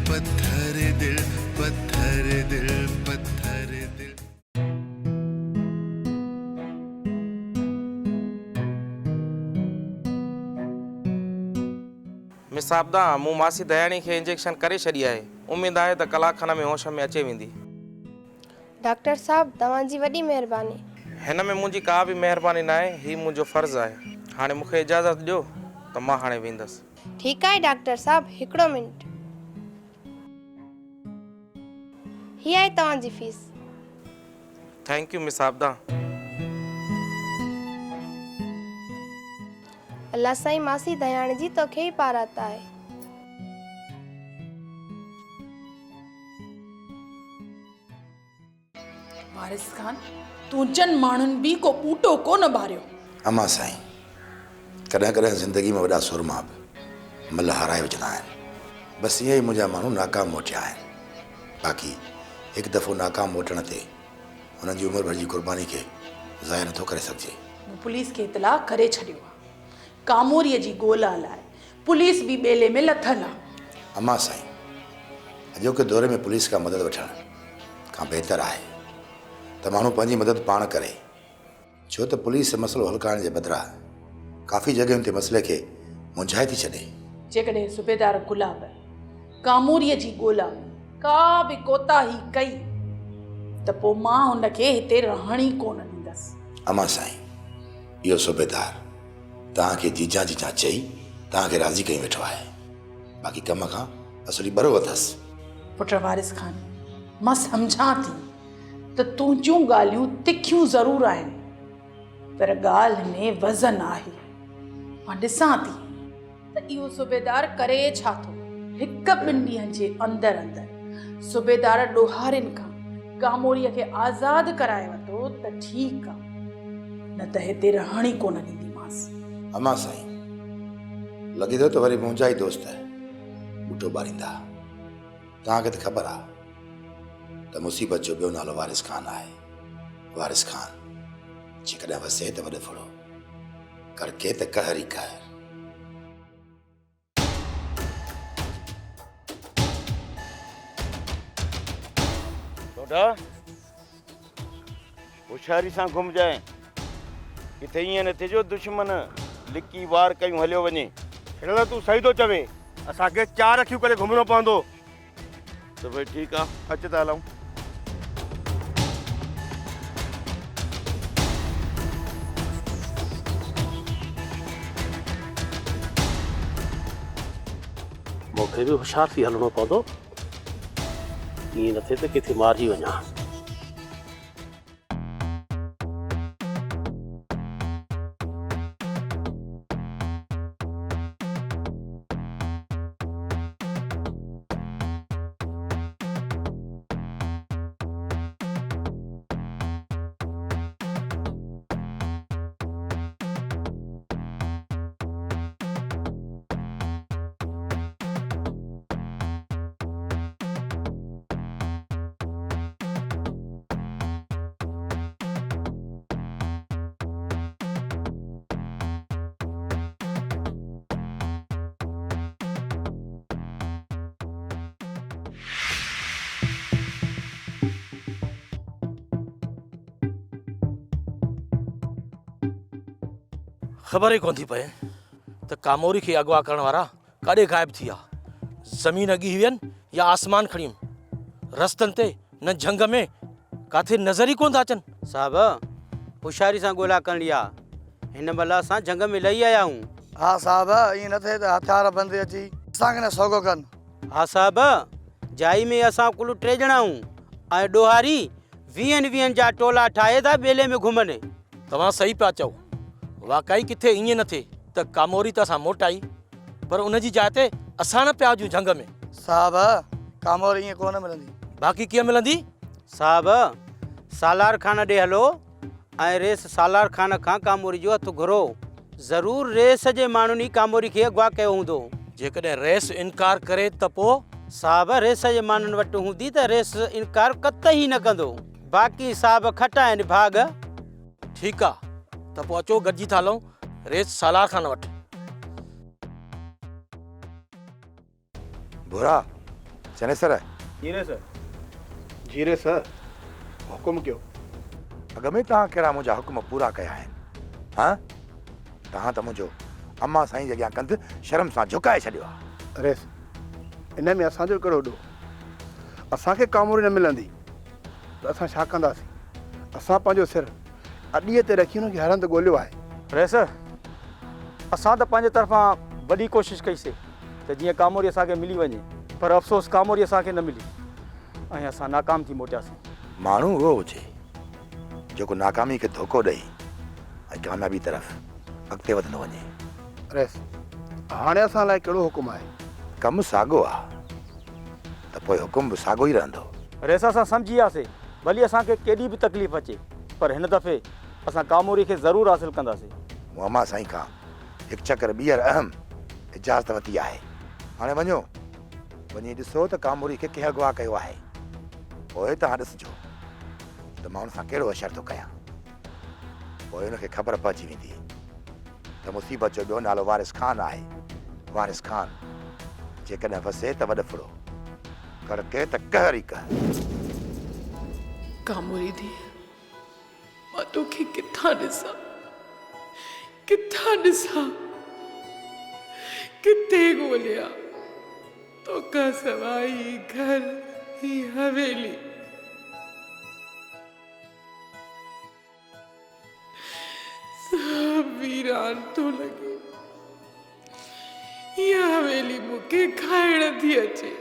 पत्थर दिल, पत्थर दिल, पत्थर दिल। मिसाबदा मूं मासी दयाणी खे इंजेक्शन करे छॾी आहे। उम्मीद आहे त कलाक खन में होश में अचे वेंदी। डॉक्टर साहब तव्हांजी वॾी महिरबानी। हिन में मुंहिंजी का बि महिरबानी न आहे, हीउ मुंहिंजो फ़र्ज़ु आहे। हाणे मूंखे इजाज़त ॾियो त मां हाणे वेंदुसि। ठीकु आहे डॉक्टर साहब, हिकिड़ो मिंट। हीअ आहे तव्हांजी फीस। थैंक यू मिसाबदा। अल्लाह साईं मासी दयाणी जी तोखे ई पारात आहे। वारिस खान, तूं जन माण्हुनि बि को बूटो कोन बारियो। अमा साईं, कॾहिं कॾहिं ज़िंदगी में वॾा सुरमा बि मल हाराए विझंदा आहिनि। बसि ईअं ई मुंहिंजा माण्हू नाकाम मोटिया आहिनि। बाक़ी हिकु दफ़ो नाकाम मोटण ते हुननि जी उमिरि भर जी क़ुर्बानी खे ज़ाया नथो करे सघिजे। मूं पुलिस खे इतला करे छॾियो आहे। कामोरीअ जी ॻोल्हा लाइ पुलिस बि ॿेले में लथल आहे। अमा साईं, अॼोके दौर में पुलिस खां मदद वठण खां बहितर आहे त माण्हू पंहिंजी मदद पाण करे, छो त पुलिस मसइलो हल करण जे बदिरां काफ़ी जॻहियुनि ते मसइले खे मुंझाए थी छॾे। जेकॾहिं सूबेदार गुलाब कामोरीअ जी ॻोल्हा में का बि कोताही कई त पोइ मां हुनखे हिते रहण ई कोन ॾींदसि। अमा साईं, इहो सूबेदार तव्हांखे जीजा जीजा चई तव्हांखे राज़ी कई वेठो आहे। बाक़ी कम खां असली बरो अथसि। पुट वारिस खान, मां सम्झां थी त तुंहिंजूं ॻाल्हियूं तिखियूं ज़रूर आहिनि, पर ॻाल्हि में वज़न आहे। मां ॾिसां थी त इहो सूबेदार करे छा थो। हिकु ॿिनि ॾींहंनि जे अंदरि अंदरि सूबेदार ॾोहारिनि खां कामोरीअ खे आज़ादु कराए वठो त ठीकु आहे, न त हिते रहण ई कोन ॾींदीमांसि। अमा साईं, लॻे थो त वरी मुंहिंजा ई दोस्त ॿूटो ॿारींदा। तव्हांखे त ख़बर आहे त मुसीबत जो ॿियो नालो वारिस खान आहे। वारिस खान जेकॾहिं वसे त वॾो फड़ो, करके त कहर ई कहर। होशियारी सां घुमजाए, किथे ईअं न थिए जो दुश्मन लिकी वार कयूं हलियो वञे। हिन तूं सही थो चवे, असांखे 4 अखियूं करे घुमणो पवंदो। त भई ठीकु आहे, अच त हलूं। मूंखे बि होशियार थी हलणो पवंदो, ईअं न थिए त किथे मारिजी वञा। ख़बर ई कोन थी पए त कामोरी खे अगवा करण वारा काॾे ग़ाइब थी विया। ज़मीन अॻी हुयनि या आसमान खणी रस्तनि ते न झंग में काथे नज़र ई कोन था अचनि। साहब, होशियारी सां ॻोल्हा करणी आहे। हिन महिल असां झंग में लही आया आहियूं। हा साहब, ईअं न थिए त हथियार बंदि अची असांखे न सोगो कनि। हा साहब, जाई में असां कुल 3 ॼणा आहियूं ऐं ॾोहारी 20 जा टोला ठाहे था ॿेले में घुमनि। तव्हां सही पिया चओ। वाकई किथे ईअं न थिए त कामोरी त असां मोटाई, पर उनजी जाइ ते असां न पिया हुजूं झंग में। साहब, कामोरी ईअं कोन मिलंदी। बाक़ी कीअं मिलंदी? साहब, सालार खान ॾे हलो ऐं रेस सालार खान खां कामोरी जो हथु घुरो। ज़रूर रेस जे माण्हुनि ई कामोरी खे अगवा कयो हूंदो। जेकॾहिं रेस इनकार करे त पोइ? साहब, रेस जे माण्हुनि वटि हूंदी त रेस इनकार कतई न कंदो। बाक़ी साहब खटा आहिनि भाग। ठीकु आहे, त पोइ अचो गॾिजी था हलूं रेस सालार खान वटि। भोरा, चने सर जीरे सर जीरे सर हुकुम कयो अॻ में तव्हां कहिड़ा मुंहिंजा हुकुम पूरा कया आहिनि हाँ तव्हां त मुंहिंजो अम्मा साईं जे अॻियां कंध शर्म सां झुकाए छॾियो आहे। रेस इन में असांजो कहिड़ो ॾोह असांखे कामोरी न मिलंदी त असां छा कंदासीं असां पंहिंजो सिर अॾीअ ते रखी हुनखे हरंद ॻोल्हियो आहे। रेस असां त पंहिंजे तरफ़ां वॾी कोशिशि कईसीं त जीअं कामोरी असांखे मिली वञे पर अफ़सोस कामोरी असांखे न मिली ऐं असां नाकाम थी मोटियासीं। माण्हू उहो हुजे जेको नाकामी खे धोखो ॾेई ऐं कामयाबी तरफ़ अॻिते वधंदो वञे। रेस हाणे असां लाइ कहिड़ो हुकुम आहे? कमु साॻियो आहे त पोइ हुकुम बि साॻियो ई रहंदो। रेस असां सम्झी वियासीं भली असांखे केॾी बि तकलीफ़ अचे पर हिन दफ़े असां कामोरी खे ज़रूरु हासिलु कंदासीं। मूं अम्मा साईं खां हिकु चकर ॿीहर अहम इजाज़त वरिती आहे। हाणे वञो वञी ॾिसो त कामोरी खे कंहिं अगवा कयो आहे पोइ तव्हां ॾिसिजो त मां हुन सां कहिड़ो असरु थो कयां। पोइ हुनखे ख़बर पइजी वेंदी त मुसीबत जो ॿियो नालो वारिस खान आहे। वारिस खान जेकॾहिं वसे त वॾ फुड़ो कर के त कहर ई कह। कामोरी दी मां तोखे किथां ॾिसां किथे ॻोल्हियां तोखां सवाइ ही घर ही हवेली सब वीरान तो लगे। ये हवेली मूंखे खाइण थी अचे।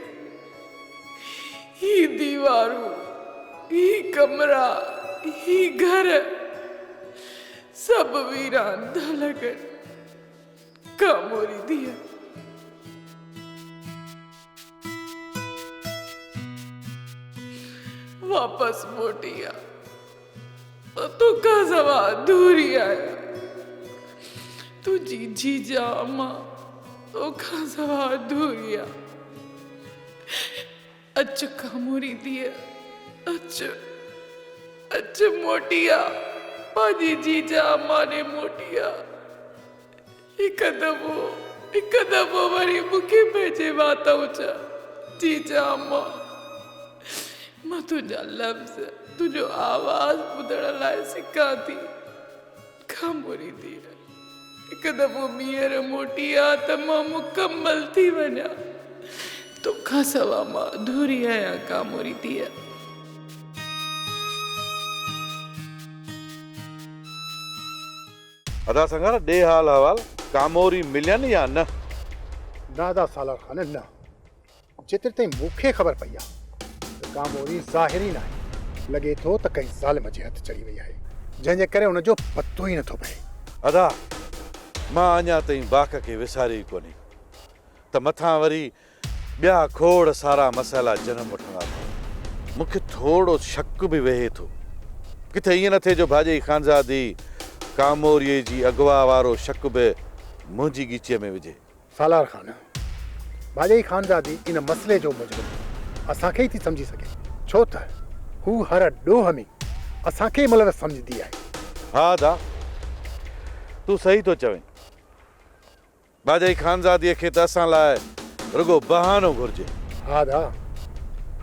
ही दीवारूं ही कमरा ही घर सब वीरान था लगन। कामोरी दिया वापस मोटिया तो का सवा दूरी आया तुझी जीजा अम्मा तो का सवा दूरिया अच कामोरी दिया अच मोटिया पाजी जीजा अम्मा ने मोटिया हिक दफ़ो वरी मूंखे पंहिंजे वात उचा जीजा अम्मा मां तुंहिंजा लफ़्ज़ तुंहिंजो आवाज़ ॿुधण लाइ सिखां थी। कामोरी थी हिकु दफ़ो ॿीहर मोटी आ त मां मुकमल थी वञा तोखां सवा मां अधूरी आहियां। कामोरी थी अदा संगार ॾे हाल अहवाल कामोरी मिलियनि या न? नादा सालार खान न जेतिरे ताईं मूंखे ख़बर पई आहे त कामोरी ज़ाहिरी न आहे लॻे थो त कंहिं ज़ालिम जे हथ चढ़ी वई आहे जंहिंजे करे हुनजो पतो ई नथो पए। अदा मां अञा ताईं बाक़ खे विसारी कोन्हे त मथां वरी ॿिया खोड़ सारा मसाइला जनम वठंदा था। मूंखे थोरो शक बि वेहे थो किथे ईअं न थिए जो भाॼई ख़ानज़ादी कामोरीअ जी अगवा वारो शक बि मुंहिंजी गीचीअ में विझे। सालार खान भाॼई ख़ानज़ादी इन मसइले जो मुजरिम असांखे ई थी सम्झी सघे छो त हू हर ॾोह में असांखे ई मुलविस सम्झंदी आहे। हा दा तूं सही थो चवें भाॼई ख़ानज़ादीअ खे त असां लाइ रुगो बहानो घुर्जे। हा दा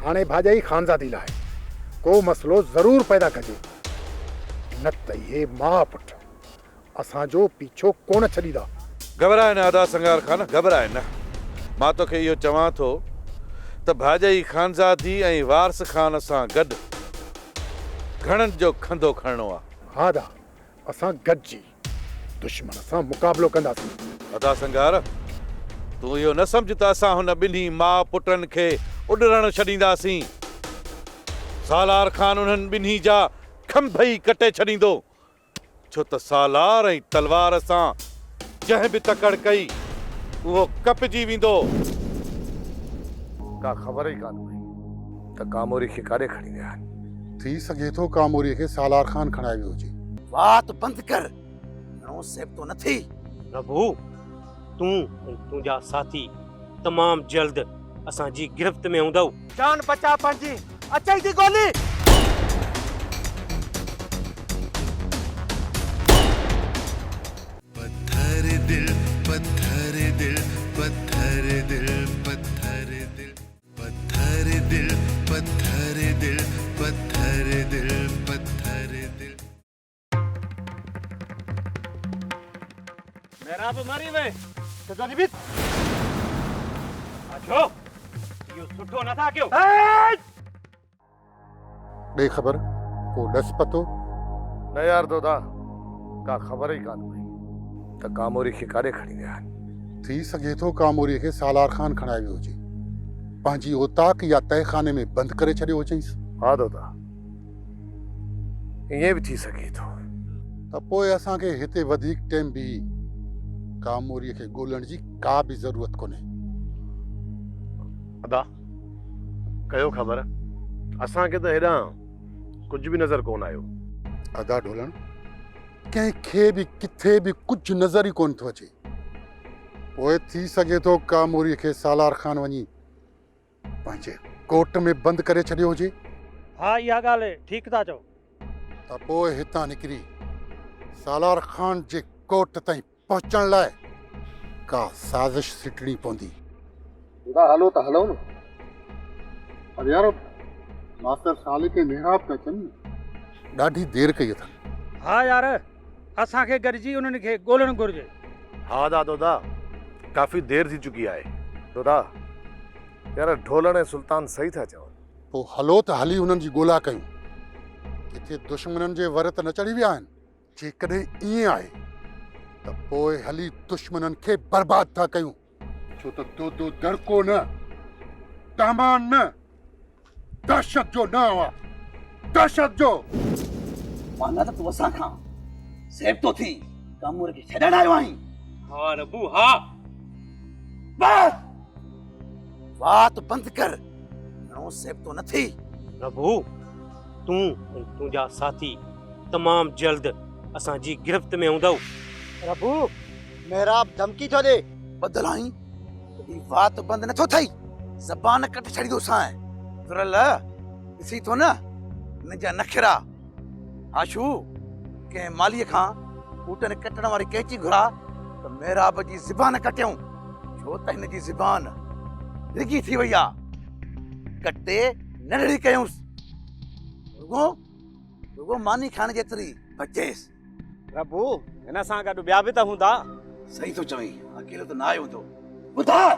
हाणे भाॼई ख़ानज़ादी लाइ को मसइलो ज़रूरु पैदा कजे न त इहे माउ पुट असांजो पीछो कोन छॾींदा। घबराए न आदा संगार खान घबराए न। मां तोखे इहो चवां थो त भाॼई ख़ानज़ादी ऐं वारिस खान सां गॾु घणनि जो खंधो खणणो आहे। हा दा असां गॾिजी दुश्मन सां मुक़ाबिलो कंदासीं। अदा संगार तूं इहो न सम्झ त असां हुन ॿिन्ही माउ पुटनि खे उॾरण छॾींदासीं। सालार खान उन्हनि ॿिन्ही जा खंभ ई कटे छॾींदो छो त सालार ऐं तलवार सां जंहिं बि तकड़ कई उहो कपजी वेंदो। का ख़बर ई कान पई त कामोरी खे काॾे खणी विया आहिनि। थी सघे थो कामोरीअ खे सालार खान खणाए वियो हुजे। बात बंदि कर घणो सेब तो न थी। प्रभु तूं ऐं तुंहिंजा साथी तमामु जल्द असांजी गिरफ़्त में हूंदव। जान बचा पंहिंजी अचई थी गोली। पत्थर दिल पत्थर दिल पत्थर दिल पत्थर दिल पत्थर दिल पत्थर दिल पत्थर दिल मेहराब मारी वे तो जानी बीत अचो यो सुठो न था क्यों ॾे ख़बर को ॾस पतो न यार दोदा का ख़बर ई कान पई त कामोरी खे काॾे खणी विया आहिनि। थी सघे थो कामोरीअ खे सालार खान खणाए वियो हुजे, पंहिंजी ओताक या तहखाने में बंदि करे छॾियो हुजईंसि। हा दोदा ईअं बि थी सघे थो। त पोइ असांखे हिते वधीक टाइम बि कामोरीअ खे ॻोल्हण जी का बि ज़रूरत कोन्हे। अदा कयो ख़बर, असांखे त हेॾां कुझु बि नज़र कोन आयो। अदा ढोलण कंहिंखे बि किथे बि कुझु नज़र ई कोन थो अचे। पोइ थी सघे थो कामोरीअ खे सालार खान वञी पंहिंजे कोट में बंदि करे छॾियो हुजे। हाँ इहा ॻाल्हि ठीकु था चओ। त पोइ हितां निकिरी सालार खान जे कोट ताईं पहुचण लाइ का साज़िश सिटणी पवंदी। हलो त हलो न। अरे यार मास्टर साले के मेहराब था अचनि, ॾाढी देरि कई अथनि। हाँ यार असांखे गॾिजी उन्हनि खे ॻोल्हणु घुरिजे। हा दोदा काफ़ी देरि थी चुकी आहे। दोदा यार ढोलण ऐं सुल्तान सही था चवनि। पोइ हलो त हली हुननि जी ॻोल्हा कयूं, किथे दुश्मननि जे वर त न चढ़ी विया आहिनि। जेकॾहिं ईअं आहे त पोइ हली दुश्मननि खे बर्बाद था कयूं, छो त दो दड़को न, दामान न, दहशत जो नाम आहे, दहशत जो। माना त तूं असां खां सेब तो थी कामूर खे छॾण आयो आहीं। हाँ रबू हाँ बस बात बंदि कर, घणो सेब तो न थी। रबू तूं ऐं तुंहिंजा साथी तमामु जल्द असांजी गिरफ़्त में हूंदव। रबू मेहराब धमकी थो ॾे, बदल आई ही बात बंदि नथो थई, ज़बान कट छॾींदोसां। दुरल ॾिसी थो न हिन जा नखरा। आशू कंहिं मालीअ खां ॿूटनि कटण वारी कैंची घुरा त मेहराब जी ज़बान कटियऊं, छो त हिन जी ज़बान रिगी थी वई आहे। कटे नंढड़ी कयूंसि, रुगो मानी खाइण जेतिरी बचेसि। रबू हिन सां गॾु ॿिया बि त हूंदा। सही तो चवीं, अकेलो त न आयो हूंदो। ॿुधाए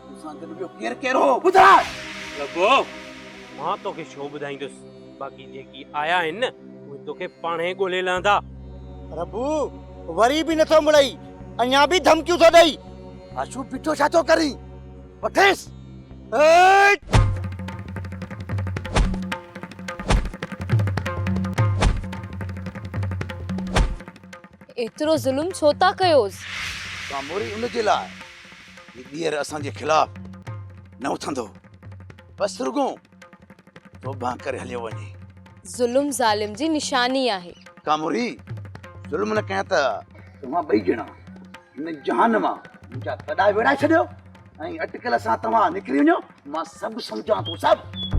तोसां गॾु ॿियो केरु केरु हो, ॿुधाए। रबू मां तोखे छो ॿुधाईंदुसि, बाक़ी जेकी आया आहिनि न उहे तोखे पाणे ॻोल्हे लहंदा। रबू वरी बि नथो मुड़ई, अञा बि धमकियूं थो ॾेई। आशू पीठो छा थो करी, वठेसि। एतिरो ज़ुल्म छो था कयोसि? कामोरी उन जे लाइ ही ॿीहर असांजे ख़िलाफ़ न उथंदो, बसि रुगो तौबा करे हलियो वञे। ज़ुल्म ज़ालिम जी निशानी आहे। कामोरी ज़ुल्म न कयां त तव्हां ॿई ॼणा हिन जहान मां मुंहिंजा तॾा विड़ाए छॾियो ऐं अटकल सां तव्हां निकिरी वञो। मां सभु सम्झां थो, सभु।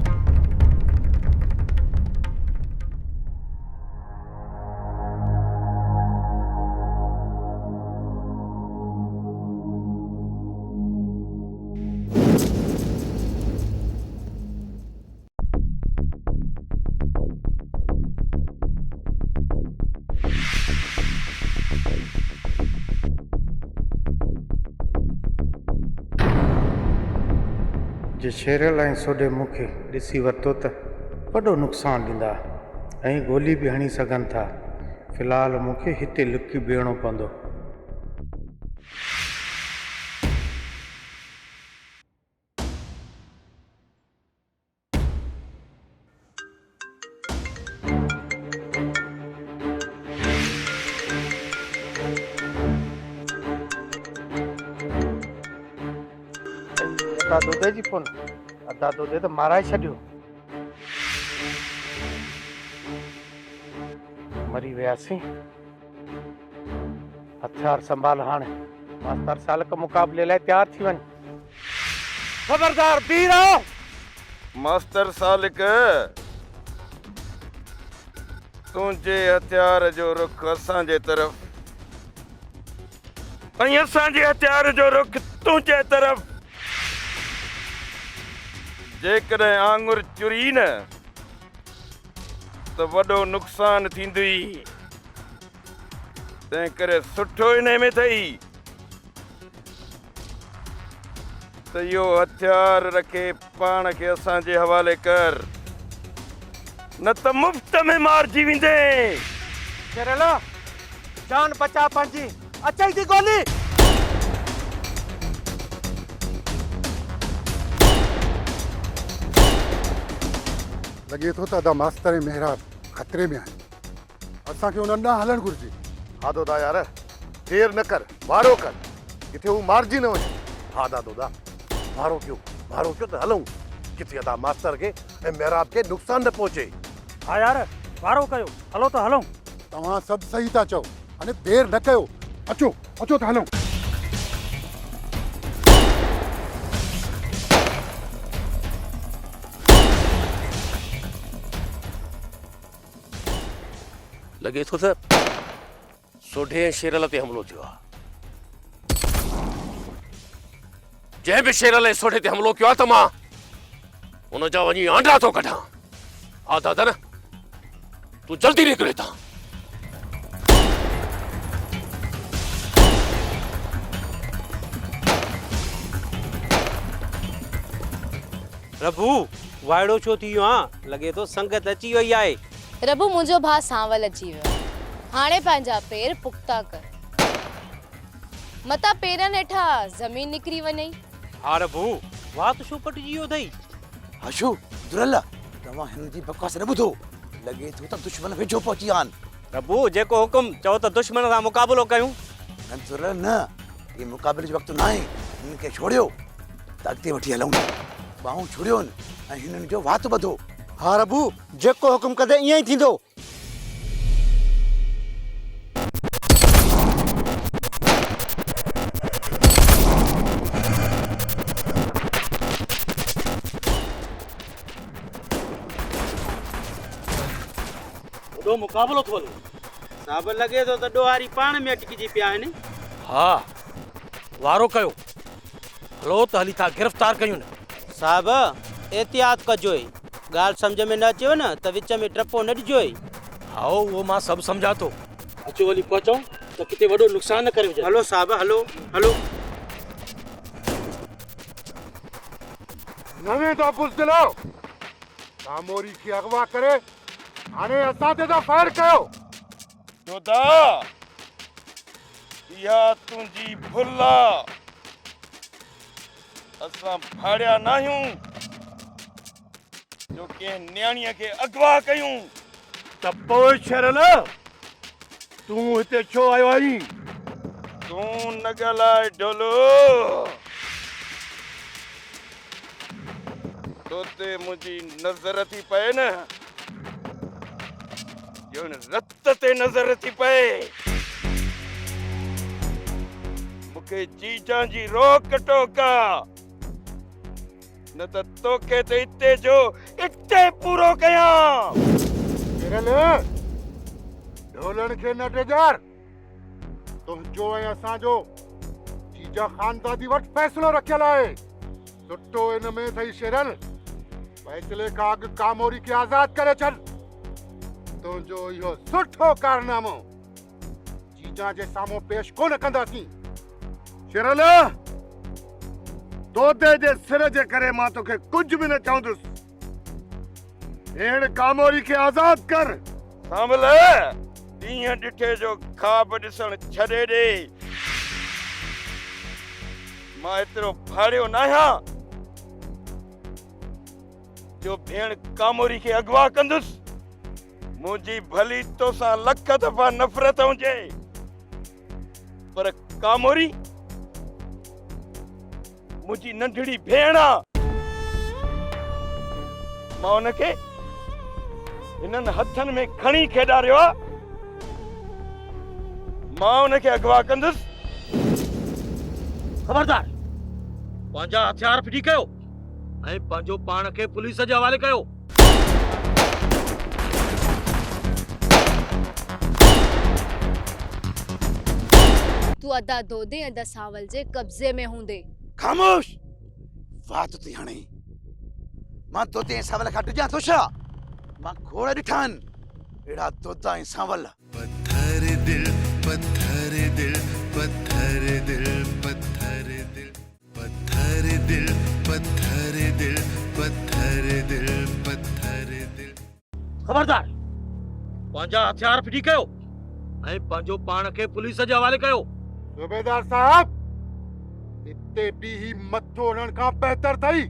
जे शेरल ऐं सोडे मूंखे ॾिसी वरितो त वॾो नुक़सानु ॾींदा ऐं गोली बि हणी सघनि था। फ़िलहालु मूंखे हिते लुकी बीहणो पवंदो। अदा दोदे जी फोन, अदा दोदे त माराए छॾियो। मरी वियासीं। हथियार संभाल, हाणे मास्तर साल के मुकाबले लाइ तैयार थी वञ। खबरदार बीह रहो। मास्टर सालिक तुंहिंजे हथियार जो रुख असांजे तरफ़ ऐं असांजे हथियार जो रुख तुंहिंजे तरफ़। जेकॾहिं आंगुर चुरी न त वॾो नुक़सान थींदुई। तंहिं करे सुठो इन में अथई त इहो हथियार रखे पाण खे असांजे हवाले कर, न त मुफ़्त में मारिजी वेंदे। शेरल जान बचा पंहिंजी, अचई थी गोली। लॻे थो त अदा मास्तर ऐं मेहराब ख़तरे में आहिनि। असांखे उन्हनि ॾांहुं हलणु घुरिजे। हा दोदा यार, देर न कर, वारो कर, किथे हू मारिजी न वञे। हा दादोदा, वारो कयो त हलूं, किथे अदा मास्तर खे ऐं मेहराब खे नुक़सान न पहुचे। हा यार, वारो कयो, हलो त हलूं। तव्हां सभु सही था चओ, हाणे देर न कयो, अचो त हलूं। लॻे थो त सोढे ऐं शेरल ते हमिलो थियो आहे। जंहिं बि शेरल ऐं सोढे ते हमिलो कयो आहे त मां उन जा वञी आंडा थो कढां। हा दादा न, तूं जल्दी निकिरे हितां। प्रभु वाइड़ो छो थी वियो आहे? लॻे थो संगत अची वई आहे। रबू मुंहिंजो भाउ सांवल अची वियो, हाणे पंहिंजा पेर पुख्ता कर, मता पेरनि हेठां ज़मीन निकिरी वञई। हा रबू, वात छो पटिजी वियो अथई? हशो दुरल, तव्हां हिन जी बकवास न ॿुधो। लॻे थो त दुश्मन वेझो पहुची विया आहिनि। प्रभु जेको हुकुम चओ त दुश्मन सां मुक़ाबिलो कयूं। न दुरल न, ये मुक़ाबिले जो वक़्तु न आहे। हिननि खे छोड़ियो त अॻिते वठी हलूं। ॿाहूं छुड़ियोनि ऐं हिननि जो वात ॿधो। हा रबू, जेको हुकुम कदे ईअं ई थींदो। वॾो मुक़ाबिलो थो हले। साहब लॻे थो त ॾोहारी पाण में अटकिजी पिया आहिनि। हा, वारो कयो, हलो त हली था गिरफ़्तार कयूं न। साहब एहतियात कजो, ॻाल्हि सम्झ में न अचेव न त विच में टपो न ॾिजो। हा उहो मां सभु सम्झां थो। अचो वली पहुचूं त किथे वॾो नुक़सान न करे विझे। हलो साहब, हलो हलो। नवें तो बुज़दिलो कामोरी खे अगवा करे हाणे असां ते था फायर कयो। दोदा, इहा तुंहिंजी भुल आहे। असां फाड़िया न आहियूं जो कंहिं न्याणीअ खे अगवा कयूं। त पोइ शेरल, तूं हिते छो आयो आहीं? तूं न ॻाल्हाए ढोलो। तोते मुंहिंजी नज़र थी पए न, ॼण रत ते नज़र थी पए। मूंखे जीजा जी रोक टोक आहे, न त तोखे त इते जो इते पूरो कयां। शेरल, ढोलण खे न टेजार। तुंहिंजो ऐं असांजो जीजा ख़ानदादी वटि फ़ैसिलो रखियल आहे। सुठो इन में अथई शेरल, फ़ैसिले खां अॻु कामोरी खे आज़ादु करे छॾ। तुंहिंजो इहो सुठो कारनामो जीजा जे साम्हूं पेश कोन कंदासीं। शेरल, तोते जे सिर जे करे मां तोखे कुझु बि न चवंदुसि। हेड़ कामोरी खे आज़ादु कर। सांभल, ॾींहं ॾिठे जो ख़्वाब ॾिसण छॾे ॾे। मां एतिरो फाड़ियो न आहियां जो भेण कामोरी खे अगवा कंदुसि। मुंहिंजी भली तोसां लख दफ़ा नफ़रत हुजे, पर कामोरी मुंहिंजी नंढड़ी भेण आहे। मां उनखे हिननि हथनि में खणी खेॾारियो आहे। मां उनखे अगवा कंदुसि। खबरदार, पंहिंजा हथियार फिटी कयो ऐं पंहिंजो पाण खे पुलिस जे हवाले कयो। तू अदा दोदे अदा सावल जे कब्जे में हूंदे। खामोश, वात थी हणे। मां तोते सावल खां ॾिजां थो छा? मां खोड़ ॾिठा आहिनि, एड़ा दोदा ऐं सांवल पत्थर दिल पत्थर दिल पत्थर दिल पत्थर दिल पत्थर दिल पत्थर दिल पत्थर दिल पत्थर दिल। खबरदार पंहिंजा हथियार फिटी कयो ऐं पंहिंजो पाण खे पुलिस जे हवाले कयो। सूबेदार साहब इते बि ही मथो हणण खां बहितर थई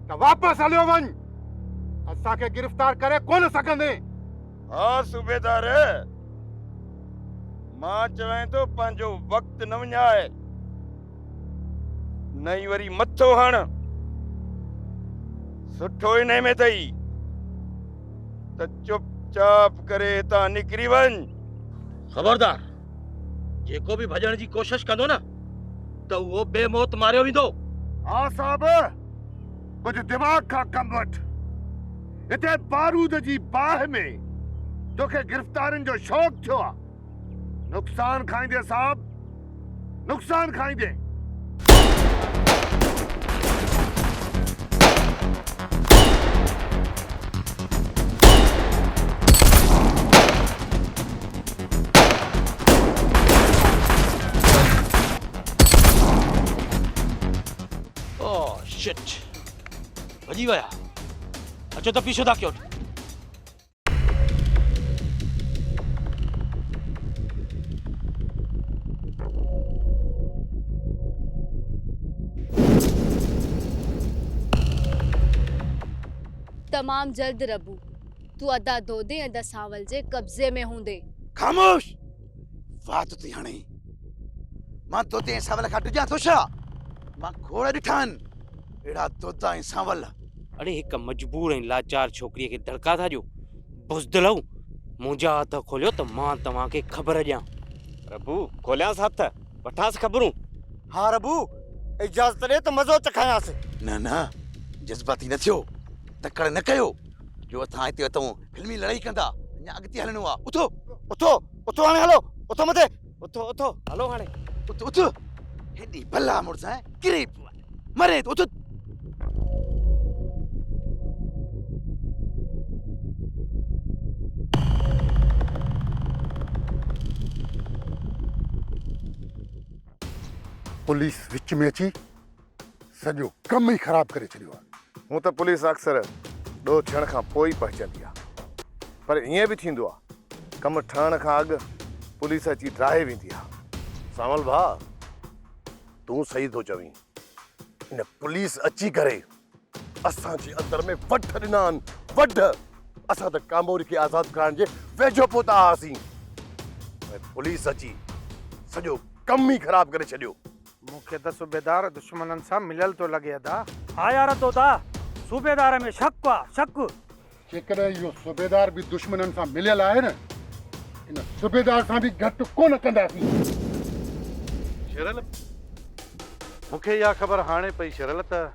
त वापस हलियो वञ, असांखे गिरफ्तार करे कोन सघंदे। हाँ सूबेदार, मां चवें तो पंहिंजो वक्त न वञाए, नई वरी मथो हण। सुठो इने में थई त चुपचाप करे हितां निकिरी वञ। खबरदार जेको बि भॼण जी कोशिश कंदो न त उहो बेमौत मारियो वेंदो। हाँ साहब, कुछ दिमाग का कम वठ। इते बारूद जी बाह में तोखे गिरफ्तारनि जो शौक़ थियो आहे। नुक़सान खाईंदे साहब, नुक़सान खाईंदे। ओह शिट, भॼी विया। अचो त पीछो था कयो। तमाम जल्द रबू तू अदा दोदे अदा सावल जे कब्जे में हूंदे। खामोश, बात थी हणे। मां दोदे ऐं सांवल खां ॾिजां थो छा? मां घोड़ ॾिठान, एड़ा दोदा ऐं सांवल। अरे हिक मजबूर ऐं लाचार छोकिरीअ खे धड़का था ॾियो। बुज़दिलऊ, मुंहिंजा हथ खोलियो त मां तव्हांखे ख़बर ॾियां। रबू खोलियांसि हथ, वठांसि ख़बरूं। हाँ रबू, इजाज़त ॾे त मज़ो चखायांसि। न न, जज़्बाती न थियो, तकड़ न कयो। जो असां हिते अथऊं फिल्मी लड़ाई कंदा, अञा अॻिते हलणो आहे। उथो उथो उथो, हाणे हलो। उथो मथे, उथो उथो, हलो हाणे। उथ उथ। हेॾी भला मुड़ुस आहे, किरे मरे तो उथ। पुलिस विच में अची सॼो कम ई ख़राब करे छॾियो आहे। हूं त पुलिस अक्सर ॾोह थियण खां पोइ पहुचंदी आहे, पर ईअं बि थींदो आहे कमु ठहण खां अॻु पुलिस अची ड्राहे वेंदी आहे। सावल भाउ, तूं सही थो चवीं। इन पुलिस अची करे असांजे अंदर में वठ ॾिना आहिनि, वढ। असां त कामोरी खे आज़ादु कराइण जे वेझो पहुता हुआसीं, पुलिस अची सॼो कमु ई ख़राब करे छॾियो। मूंखे त सूबेदार दुश्मननि सां मिलियल थो लॻे अदा। हा यार तोता, सूबेदार में शक आहे, शक। जेकॾहिं इहो सूबेदार बि दुश्मननि सां मिलियल आहे न, इन सूबेदार सां बि घटि कोन कंदासीं। शरल, मूंखे इहा ख़बर हाणे पई शरल त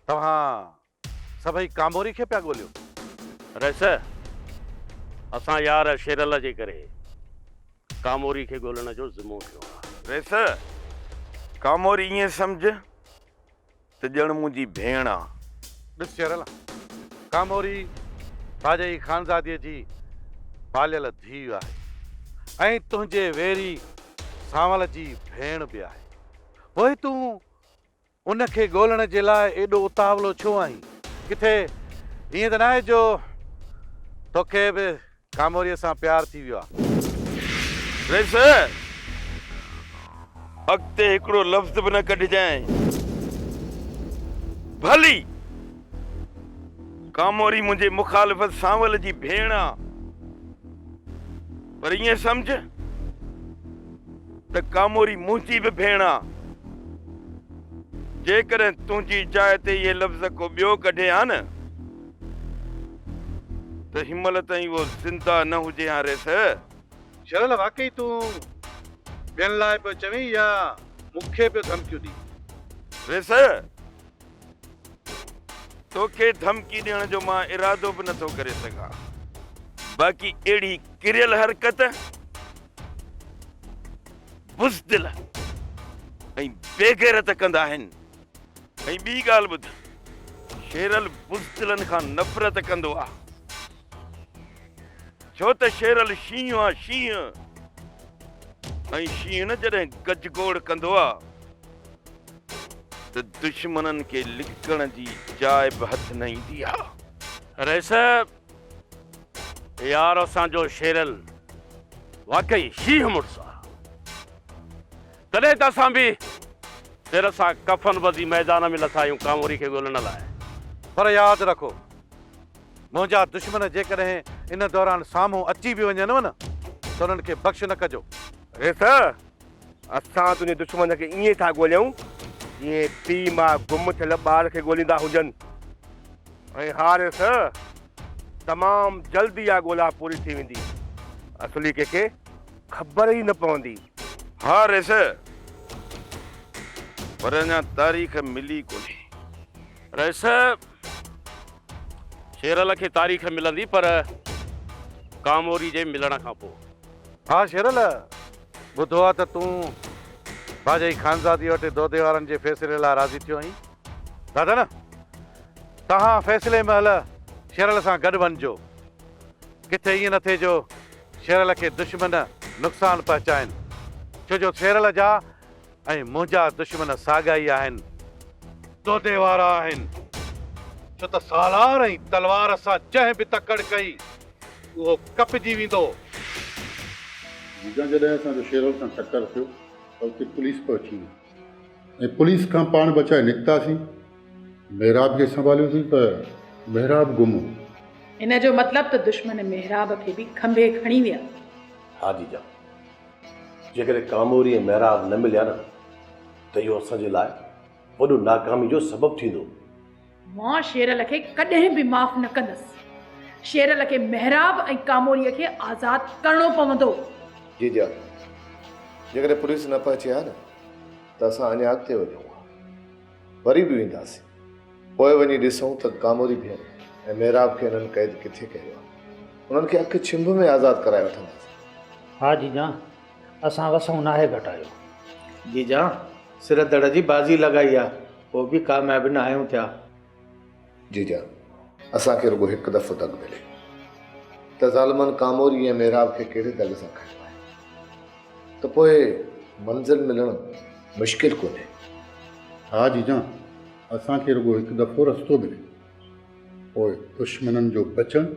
तव्हां सभई कामोरी खे पिया ॻोल्हियो। रस, असां यार शेरल जे करे कामोरी खे ॻोल्हण जो ज़िमो थियो आहे। रेस, कामोरी ईअं सम्झ त ॼण मुंहिंजी भेण आहे। ॾिस शरल, कामोरी राजा जी ख़ानज़ादीअ जी पालियल धीउ आहे ऐं तुंहिंजे वेरी सांवल जी भेण बि आहे। पोइ तूं उनखे ॻोल्हण जे लाइ एॾो उतावलो छो आहीं? किथे ईअं त न आहे जो तोखे बि कामोरीअ सां प्यार थी वियो आहे? रेस, अॻिते हिकिड़ो लफ़्ज़ बि न कढिजांइ। भली कामोरी मुंहिंजे मुखालिफ़त सांवल जी भेण आहे, पर ईअं सम्झ त कामोरी मुंहिंजी बि भेण आहे। जेकॾहिं तुंहिंजी जाइ ते इहे लफ़्ज़ को ॿियो कढे हा न, त हिमल ताईं उहो ज़िंदा न हुजे हा। रेस शरल, वाकई तूं ॿियनि लाइ पियो चवीं या मूंखे पियो धमकियूं ॾी? रेस, तोखे धमकी ॾियण जो मां इरादो बि नथो करे सघां। बाक़ी अहिड़ी किरियल हरकत बुज़दिल ऐं बेगैरत कंदा आहिनि। ऐं ॿी ॻाल्हि ॿुध, शेरल बुज़दिलनि खां नफ़रत कंदो आहे। छो त शेरल शींहुं आहे शींहुं, ऐं शींहुं न जॾहिं गजगोड़ कंदो आहे त दुश्मननि खे लिकण जी जाइ बि हथ न ईंदी आहे। रेस यार असांजो शेरल वाकई शींहुं मुड़ुसु आहे, तॾहिं त असां बि सिर सां कफन बज़ी मैदान में लथा आहियूं कामोरी खे ॻोल्हण लाइ। पर यादि रखो, मुंहिंजा दुश्मन जेकॾहिं इन दौरान साम्हूं अची बि वञनि न त उन्हनि खे बख़्श न कजो। रेस असां तुंहिंजे दुश्मन खे ईअं था ॻोल्हियूं जीअं पीउ मां गुम थियल ॿार खे ॻोल्हींदा हुजनि। ऐं हा रेस, तमामु जल्दी इहा ॻोल्हा पूरी थी वेंदी, असुली कंहिंखे ख़बर ई न पवंदी। हा रेस, पर अञा तारीख़ मिली कोन्हे। रेस शेरल खे तारीख़ मिलंदी पर कामोरी जे मिलण खां पोइ। हा शेरल, ॿुधो आहे त तूं भाॼई ख़ानज़ादी वटि दोदे वारनि जे फ़ैसिले लाइ राज़ी थियो आहीं। दादा न, तव्हां फ़ैसिले महिल शेरल सां गॾु वञिजो। किथे ईअं न थिए जो शेरल खे दुश्मन नुक़सानु पहुचाइनि, छो जो शेरल जा ऐं मुंहिंजा दुश्मन साॻा ई आहिनि, दोदे वारा आहिनि। छो त सालार ऐं तलवार सां जंहिं बि तकड़ कई उहो कपिजी वेंदो। जॾहिं असांजो शेरल सां टकर थियो त उते पुलिस पहुची ऐं पुलिस खां पाण बचाए निकितासीं। मेहराब खे संभालियोसीं त मेहराब गुम। इन जो मतिलबु त दुश्मन मेहराब खे बि खंभे खणी विया। हा जीजा, जेकॾहिं कामोरी ऐं मेहराब न मिलिया न त इहो असांजे लाइ वॾो नाकामी जो सबबु थींदो। मां शेरल खे कॾहिं बि माफ़ न कंदसि। शेरल खे मेहराब ऐं कामोरीअ खे आज़ादु करणो पवंदो। जीजा, जेकॾहिं पुलिस न पहुची आहे न त असां अञा अॻिते वञूं, वरी बि वेंदासीं। पोइ वञी ॾिसूं त कामोरी भेण ऐं मेहराब खे हिननि क़ैद किथे कयो आहे। उन्हनि खे अखि छिंभ में आज़ादु कराए वठंदासीं। हा जीजा, असां वसूं नाहे घटायो। जीजा, सिर दड़ जी बाज़ी लॻाई आहे, पोइ बि कामयाबु न आहियूं थिया। जीजा, असांखे रुॻो हिकु दफ़ो दग मिले त ज़ालिमनि कामोरी ऐं मेहराब खे कहिड़े दग सां खणियो आहे त पोइ मंज़िल मिलणु मुश्किल कोन्हे। हा जीजा, असांखे रुॻो हिकु दफ़ो रस्तो मिले, पोइ दुश्मननि जो बचणु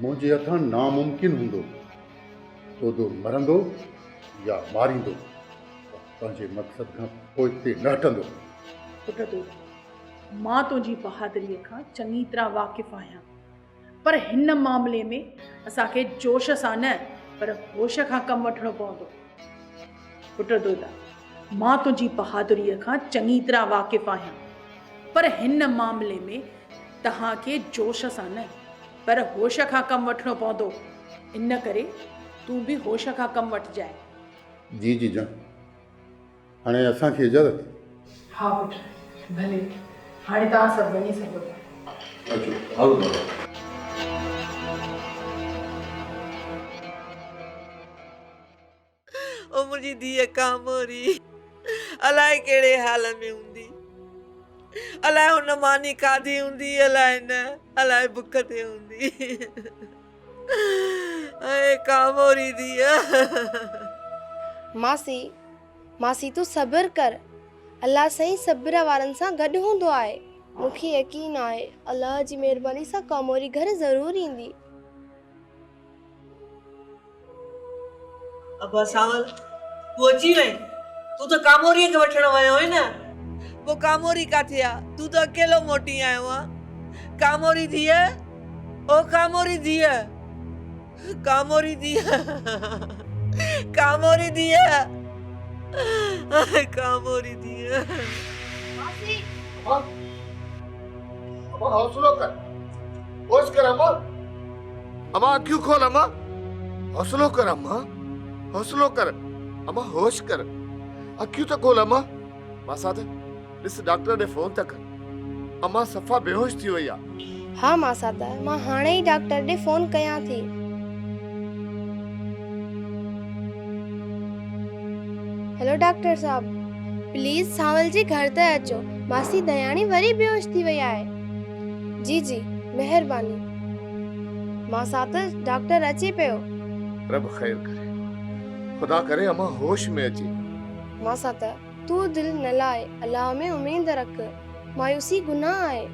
मुंहिंजे हथां नामुमकिन हूंदो। तो मरंदो या मारींदो, पंहिंजे मक़सद खां पोइ ते न हटंदो। पुट तो मां तुंहिंजी बहादुरीअ खां चङी तरह वाक़िफ़ आहियां, पर हिन मामले में असांखे जोश सां न पर होश खां कमु वठिणो पवंदो। पुट दोदा, मां तुंहिंजी बहादुरीअ खां चङी तरह वाक़िफ़ आहियां, पर हिन मामले में तव्हांखे जोश सां न पर होश खां कमु वठिणो पवंदो। इन करे तूं बि होश खां कमु वठिजाए। जी जीजा, हाणे असांखे इजाज़त। हा पुट, भले हाणे तव्हां सभु वञी सघो था। अचो, हलो दादा। ओ मुंहिंजी धीअ कामोरी अलाए कहिड़े हाल में हूंदी, अलाए हुन मानी खाधी हूंदी, अलाए न, अलाए बुख ते हूंदी। ऐं कामोरी धीअ। मासी तूं सब्र कर, अल्लाह साईं सब्र वारनि सां गॾु हूंदो आहे। मूंखे यकीन आहे अल्लाह जी महिरबानी सां कामोरी घर ज़रूर ईंदी। अबा सावल, तूं अची वई? तूं त कामोरीअ खे वठण वियो हुई न? पोइ कामोरी काथे आहे? तूं त अकेलो मोटी आयो आहे। कामोरी धीअ, ओ कामोरी धीअ, कामोरी धीअ, कामोरी धीअ, कामोरी धीअ। हौसलो कर, होश कर अम्मा। अम्मा क्यों खोल अम्मा, हौसलो कर अम्मा, हौसलो कर अम्मा, होश कर। अखियूं त खोल अम्मा। मासाद ॾिस, डॉक्टर ने फोन तक अम्मा सफ़ा बेहोश थी वई आहे। हाँ मासादा, मां हाणे ई डॉक्टर ॾे फोन कयां थी। हेलो डॉक्टर साहब, प्लीज सावल जी घर ते अचो। मासी दयाणी वरी बेहोश थी वई आहे। जी जी, मेहरबानी। मां साथ डॉक्टर अचे पियो। रब ख़ैर करे, खुदा करे अम्मा होश में अचे। मां साथ तू दिल न लाए, अल्लाह में उम्मीद रख। मायूसी गुनाह है।